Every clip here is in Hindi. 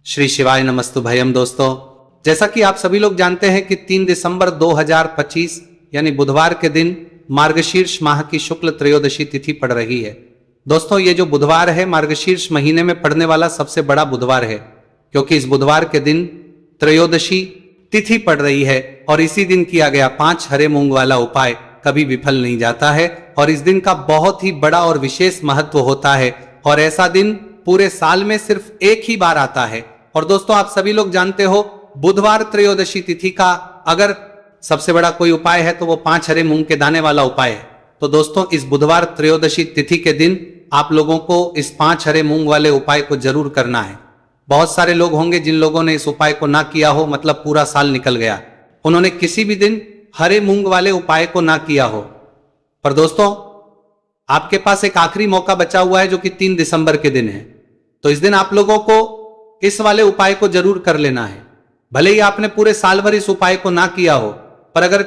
श्री शिवाय नमस्तु भयम। दोस्तों, जैसा कि आप सभी लोग जानते हैं कि 3 दिसंबर 2025 यानी बुधवार के दिन मार्गशीर्ष माह की शुक्ल त्रयोदशी तिथि पड़ रही है। दोस्तों, ये जो बुधवार है मार्गशीर्ष महीने में पड़ने वाला सबसे बड़ा बुधवार है, क्योंकि इस बुधवार के दिन त्रयोदशी तिथि पड़ रही है और इसी दिन किया गया 5 हरे मूंग वाला उपाय कभी विफल नहीं जाता है और इस दिन का बहुत ही बड़ा और विशेष महत्व होता है और ऐसा दिन पूरे साल में सिर्फ एक ही बार आता है। और दोस्तों, आप सभी लोग जानते हो बुधवार त्रयोदशी तिथि का अगर सबसे बड़ा कोई उपाय है तो वो 5 हरे मूंग के दाने वाला उपाय है। तो दोस्तों, इस बुधवार त्रयोदशी तिथि के दिन आप लोगों को इस 5 हरे मूंग वाले उपाय को जरूर करना है। बहुत सारे लोग होंगे जिन लोगों ने इस उपाय को ना किया हो, मतलब पूरा साल निकल गया, उन्होंने किसी भी दिन हरे मूंग वाले उपाय को ना किया हो। पर दोस्तों, आपके पास एक आखिरी मौका बचा हुआ है जो कि 3 दिसंबर के दिन है। तो इस दिन आप लोगों को इस वाले उपाय को जरूर कर लेना है। भले ही आपने पूरे साल भर इस उपाय को ना किया हो, पर अगर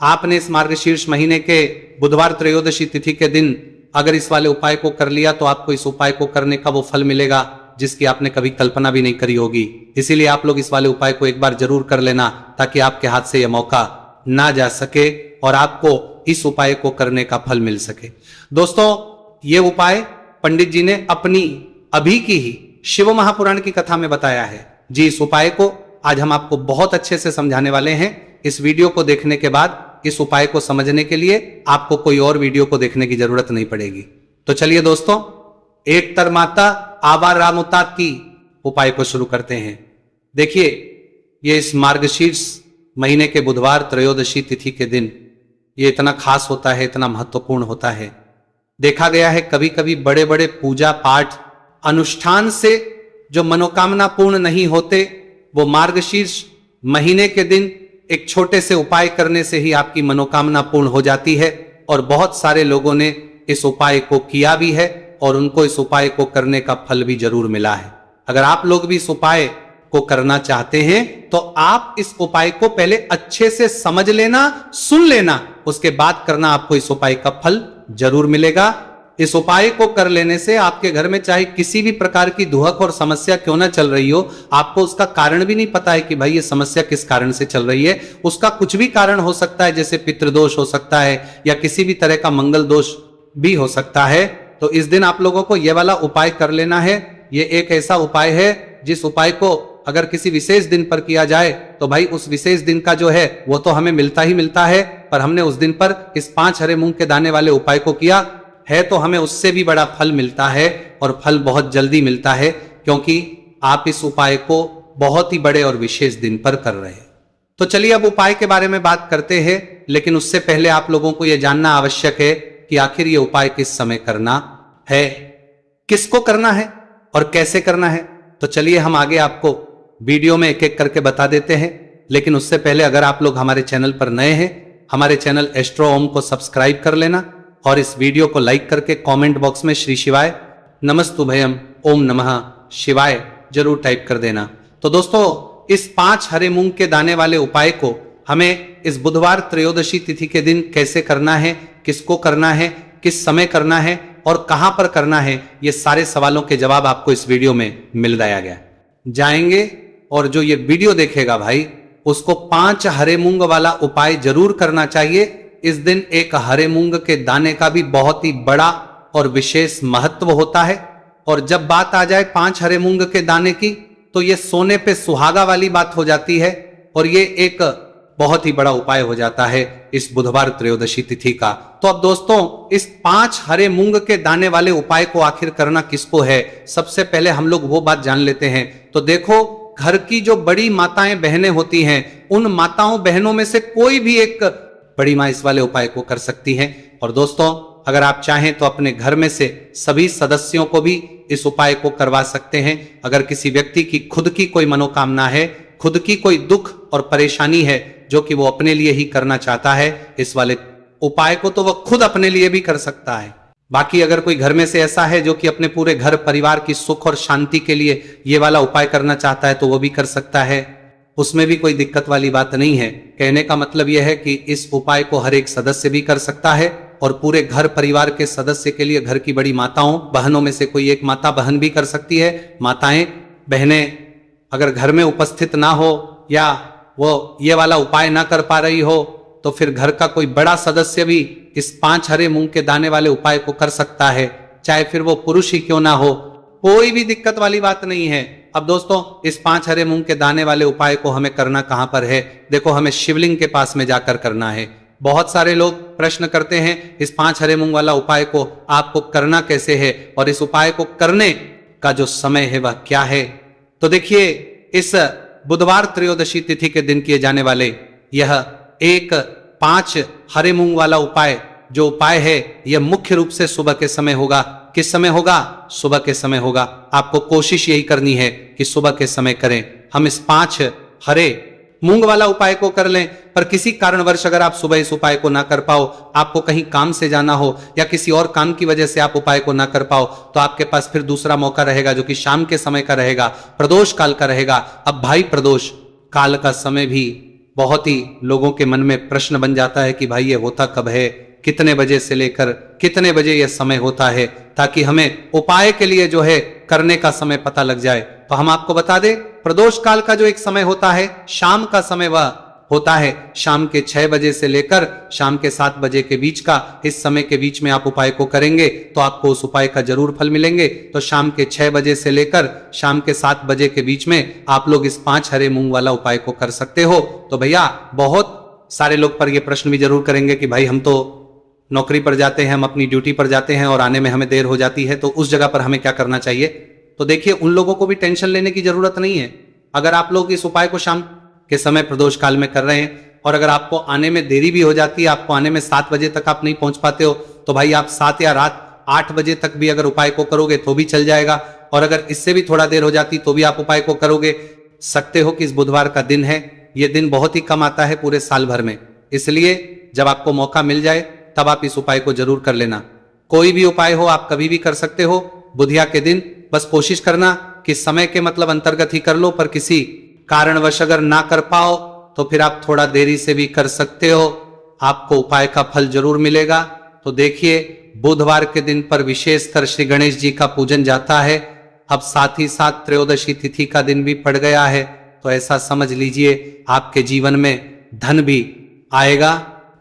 आपने इस मार्गशीर्ष महीने के बुधवार त्रयोदशी तिथि के दिन अगर इस वाले उपाय को कर लिया तो आपको इस उपाय को करने का वो फल मिलेगा जिसकी आपने कभी कल्पना भी नहीं करी होगी। इसीलिए आप लोग इस वाले उपाय को एक बार जरूर कर लेना ताकि आपके हाथ से यह मौका ना जा सके और आपको इस उपाय को करने का फल मिल सके। दोस्तों, ये उपाय पंडित जी ने अपनी अभी की ही शिव महापुराण की कथा में बताया है जी। इस उपाय को आज हम आपको बहुत अच्छे से समझाने वाले हैं। इस वीडियो को देखने के बाद इस उपाय को समझने के लिए आपको कोई और वीडियो को देखने की जरूरत नहीं पड़ेगी। तो चलिए दोस्तों, एक तरमाता आबा रामुता की उपाय को शुरू करते हैं। देखिए, ये इस मार्गशीर्ष महीने के बुधवार त्रयोदशी तिथि के दिन ये इतना खास होता है, इतना महत्वपूर्ण होता है। देखा गया है कभी कभी बड़े बड़े पूजा पाठ अनुष्ठान से जो मनोकामना पूर्ण नहीं होते, वो मार्गशीर्ष महीने के दिन एक छोटे से उपाय करने से ही आपकी मनोकामना पूर्ण हो जाती है। और बहुत सारे लोगों ने इस उपाय को किया भी है और उनको इस उपाय को करने का फल भी जरूर मिला है। अगर आप लोग भी इस उपाय को करना चाहते हैं तो आप इस उपाय को पहले अच्छे से समझ लेना, सुन लेना, उसके बाद करना, आपको इस उपाय का फल जरूर मिलेगा। इस उपाय को कर लेने से आपके घर में चाहे किसी भी प्रकार की दुहक और समस्या क्यों ना चल रही हो, आपको उसका कारण भी नहीं पता है कि भाई ये समस्या किस कारण से चल रही है। उसका कुछ भी कारण हो सकता है, जैसे पितृदोष हो सकता है या किसी भी तरह का मंगल दोष भी हो सकता है। तो इस दिन आप लोगों को यह वाला उपाय कर लेना है। ये एक ऐसा उपाय है जिस उपाय को अगर किसी विशेष दिन पर किया जाए तो भाई उस विशेष दिन का जो है वो तो हमें मिलता ही मिलता है, पर हमने उस दिन पर इस 5 हरे मूंग के दाने वाले उपाय को किया है तो हमें उससे भी बड़ा फल मिलता है और फल बहुत जल्दी मिलता है, क्योंकि आप इस उपाय को बहुत ही बड़े और विशेष दिन पर कर रहे हैं। तो चलिए अब उपाय के बारे में बात करते हैं, लेकिन उससे पहले आप लोगों को यह जानना आवश्यक है कि आखिर ये उपाय किस समय करना है, किसको करना है और कैसे करना है। तो चलिए हम आगे आपको वीडियो में एक एक करके बता देते हैं। लेकिन उससे पहले अगर आप लोग हमारे चैनल पर नए हैं, हमारे चैनल एस्ट्रो ओम को सब्सक्राइब कर लेना और इस वीडियो को लाइक करके कमेंट बॉक्स में श्री शिवाय नमस्तु भयम ओम नमः शिवाय जरूर टाइप कर देना। तो दोस्तों, इस 5 हरे मूंग के दाने वाले उपाय को हमें इस बुधवार त्रयोदशी तिथि के दिन कैसे करना है, किसको करना है, किस समय करना है और कहां पर करना है, ये सारे सवालों के जवाब आपको इस वीडियो में मिल गया जाएंगे। और जो ये वीडियो देखेगा भाई, उसको 5 हरे मूंग वाला उपाय जरूर करना चाहिए। इस दिन एक हरे मूंग के दाने का भी बहुत ही बड़ा और विशेष महत्व होता है। और जब बात आ जाए 5 हरे मूंग के दाने की, तो ये सोने पे सुहागा वाली बात हो जाती है और ये एक बहुत ही बड़ा उपाय हो जाता है इस बुधवार त्रयोदशी तिथि का। तो अब दोस्तों, इस 5 हरे मूंग के दाने वाले उपाय को आखिर करना किसको है, सबसे पहले हम लोग वो बात जान लेते हैं। तो देखो, घर की जो बड़ी माताएं बहनें होती हैं, उन माताओं बहनों में से कोई भी एक बड़ी मां इस वाले उपाय को कर सकती हैं। और दोस्तों, अगर आप चाहें तो अपने घर में से सभी सदस्यों को भी इस उपाय को करवा सकते हैं। अगर किसी व्यक्ति की खुद की कोई मनोकामना है, खुद की कोई दुख और परेशानी है जो कि वो अपने लिए ही करना चाहता है, इस वाले उपाय को तो वह खुद अपने लिए भी कर सकता है। बाकी अगर कोई घर में से ऐसा है जो कि अपने पूरे घर परिवार की सुख और शांति के लिए ये वाला उपाय करना चाहता है तो वो भी कर सकता है, उसमें भी कोई दिक्कत वाली बात नहीं है। कहने का मतलब यह है कि इस उपाय को हर एक सदस्य भी कर सकता है और पूरे घर परिवार के सदस्य के लिए घर की बड़ी माताओं बहनों में से कोई एक माता बहन भी कर सकती है। माताएं बहनें अगर घर में उपस्थित ना हो या वो ये वाला उपाय ना कर पा रही हो तो फिर घर का कोई बड़ा सदस्य भी इस 5 हरे मूंग के दाने वाले उपाय को कर सकता है, चाहे फिर वो पुरुष ही क्यों ना हो, कोई भी दिक्कत वाली बात नहीं है। अब दोस्तों, इस 5 हरे मूंग के दाने वाले उपाय को हमें करना कहां पर है? देखो, हमें शिवलिंग के पास में जाकर करना है। बहुत सारे लोग प्रश्न करते हैं इस 5 हरे मूंग वाला उपाय को आपको करना कैसे है और इस उपाय को करने का जो समय है वह क्या है। तो देखिए, इस बुधवार त्रयोदशी तिथि के दिन किए जाने वाले यह एक 5 हरे मूंग वाला उपाय जो उपाय है यह मुख्य रूप से सुबह के समय होगा। किस समय होगा? सुबह के समय होगा। आपको कोशिश यही करनी है कि सुबह के समय करें। हम इस 5 हरे मूंग वाला उपाय को कर लें, पर किसी कारणवश अगर आप सुबह इस उपाय को ना कर पाओ, आपको कहीं काम से जाना हो या किसी और काम की वजह से आप उपाय को ना कर पाओ, तो आपके पास फिर दूसरा मौका रहेगा जो कि शाम के समय का रहेगा, प्रदोष काल का रहेगा। अब भाई, प्रदोष काल का समय भी बहुत ही लोगों के मन में प्रश्न बन जाता है कि भाई ये होता कब है, कितने बजे से लेकर कितने बजे यह समय होता है, ताकि हमें उपाय के लिए जो है करने का समय पता लग जाए। तो हम आपको बता दें, प्रदोष काल का जो एक समय होता है, शाम का समय वह होता है शाम के 6 बजे से लेकर शाम के 7 बजे के बीच का। इस समय के बीच में आप उपाय को करेंगे तो आपको उस उपाय का जरूर फल मिलेंगे। तो शाम के 6 बजे से लेकर शाम के 7 बजे के बीच में आप लोग इस 5 हरे मूंग वाला उपाय को कर सकते हो। तो भैया, बहुत सारे लोग पर यह प्रश्न भी जरूर करेंगे कि भाई हम तो नौकरी पर जाते हैं, हम अपनी ड्यूटी पर जाते हैं और आने में हमें देर हो जाती है, तो उस जगह पर हमें क्या करना चाहिए? तो देखिए, उन लोगों को भी टेंशन लेने की जरूरत नहीं है। अगर आप लोग इस उपाय को शाम के समय प्रदोष काल में कर रहे हैं और अगर आपको आने में देरी भी हो जाती है, आपको आने में 7 बजे तक आप नहीं पहुंच पाते हो, तो भाई आप 7 या रात 8 बजे तक भी अगर उपाय को करोगे तो भी चल जाएगा। और अगर इससे भी थोड़ा देर हो जाती तो भी आप उपाय को करोगे। सकते हो कि इस बुधवार का दिन है, यह दिन बहुत ही कम आता है पूरे साल भर में, इसलिए जब आपको मौका मिल जाए तब आप इस उपाय को जरूर कर लेना। कोई भी उपाय हो आप कभी भी कर सकते हो बुधिया के दिन। बस कोशिश करना कि समय के मतलब अंतर्गत ही कर लो, पर किसी कारणवश अगर ना कर पाओ तो फिर आप थोड़ा देरी से भी कर सकते हो, आपको उपाय का फल जरूर मिलेगा। तो देखिए, बुधवार के दिन पर विशेषकर श्री गणेश जी का पूजन जाता है। अब साथ ही साथ त्रयोदशी तिथि का दिन भी पड़ गया है, तो ऐसा समझ लीजिए आपके जीवन में धन भी आएगा,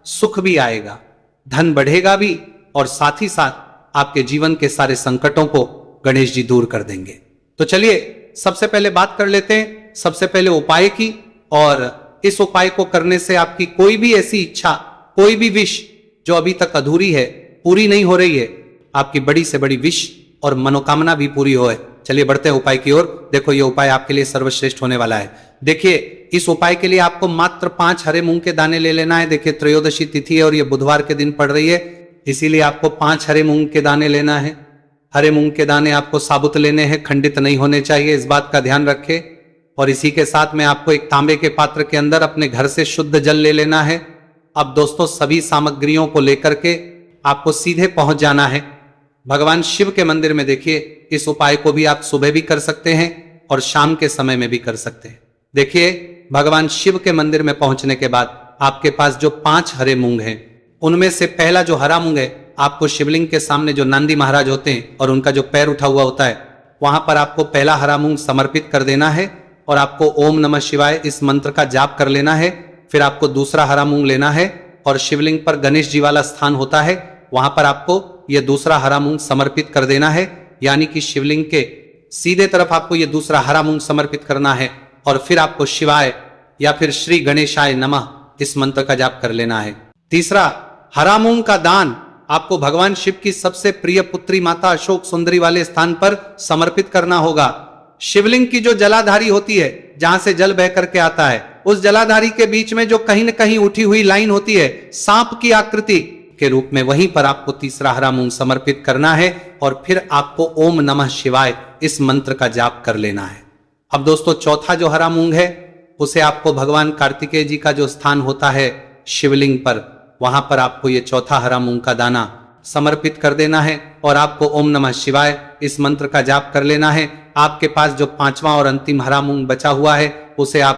सुख भी आएगा, धन बढ़ेगा भी और साथ ही साथ आपके जीवन के सारे संकटों को गणेश जी दूर कर देंगे। तो चलिए, सबसे पहले बात कर लेते हैं सबसे पहले उपाय की। और इस उपाय को करने से आपकी कोई भी ऐसी इच्छा, कोई भी विश जो अभी तक अधूरी है, पूरी नहीं हो रही है, आपकी बड़ी से बड़ी विश और मनोकामना भी पूरी हो है। चलिए बढ़ते हैं उपाय की ओर। देखो, ये उपाय आपके लिए सर्वश्रेष्ठ होने वाला है। देखिए, इस उपाय के लिए आपको मात्र 5 हरे मूंग के दाने ले लेना है। देखिए, त्रयोदशी तिथि है और ये बुधवार के दिन पड़ रही है, इसीलिए आपको 5 हरे मूंग के दाने लेना है। हरे मूंग के दाने आपको साबुत लेने हैं, खंडित नहीं होने चाहिए, इस बात का ध्यान रखें। और इसी के साथ में आपको एक तांबे के पात्र के अंदर अपने घर से शुद्ध जल ले लेना है। अब दोस्तों, सभी सामग्रियों को लेकर के आपको सीधे पहुंच जाना है भगवान शिव के मंदिर में। देखिए, इस उपाय को भी आप सुबह भी कर सकते हैं और शाम के समय में भी कर सकते हैं। देखिए, भगवान शिव के मंदिर में पहुंचने के बाद आपके पास जो 5 हरे मूंग हैं, उनमें से पहला जो हरा मूंग है, आपको शिवलिंग के सामने जो नंदी महाराज होते हैं और उनका जो पैर उठा हुआ होता है, वहां पर आपको पहला हरा मूंग समर्पित कर देना है और आपको ओम नमः शिवाय इस मंत्र का जाप कर लेना है। फिर आपको दूसरा हरा मूंग लेना है और शिवलिंग पर गणेश जी वाला स्थान होता है, वहां पर आपको यह दूसरा हरा मूंग समर्पित कर देना है। यानी कि शिवलिंग के सीधे तरफ आपको यह दूसरा हरा मूंग समर्पित करना है और फिर आपको शिवाय या फिर श्री गणेशाय नमः इस मंत्र का जाप कर लेना है। तीसरा, हरा मूंग का दान आपको भगवान शिव की सबसे प्रिय पुत्री माता अशोक सुंदरी वाले स्थान पर समर्पित करना होगा। शिवलिंग की जो जलाधारी होती है, जहां से जल बह करके आता है, उस जलाधारी के बीच में जो कहीं न कहीं उठी हुई लाइन होती है सांप की आकृति के रूप में, वहीं पर आपको तीसरा हरा मूंग समर्पित करना है और फिर आपको ओम नमः शिवाय इस मंत्र का जाप कर लेना है। अब दोस्तों, चौथा जो हरा मूंग है उसे आपको भगवान कार्तिकेय जी का जो स्थान होता है शिवलिंग पर, वहां पर आपको ये चौथा हरा मूंग का दाना समर्पित कर देना है और आपको ओम नमः शिवाय इस मंत्र का जाप कर लेना है। आपके पास जो 5वां और अंतिम हरा मूंग बचा हुआ है उसे आप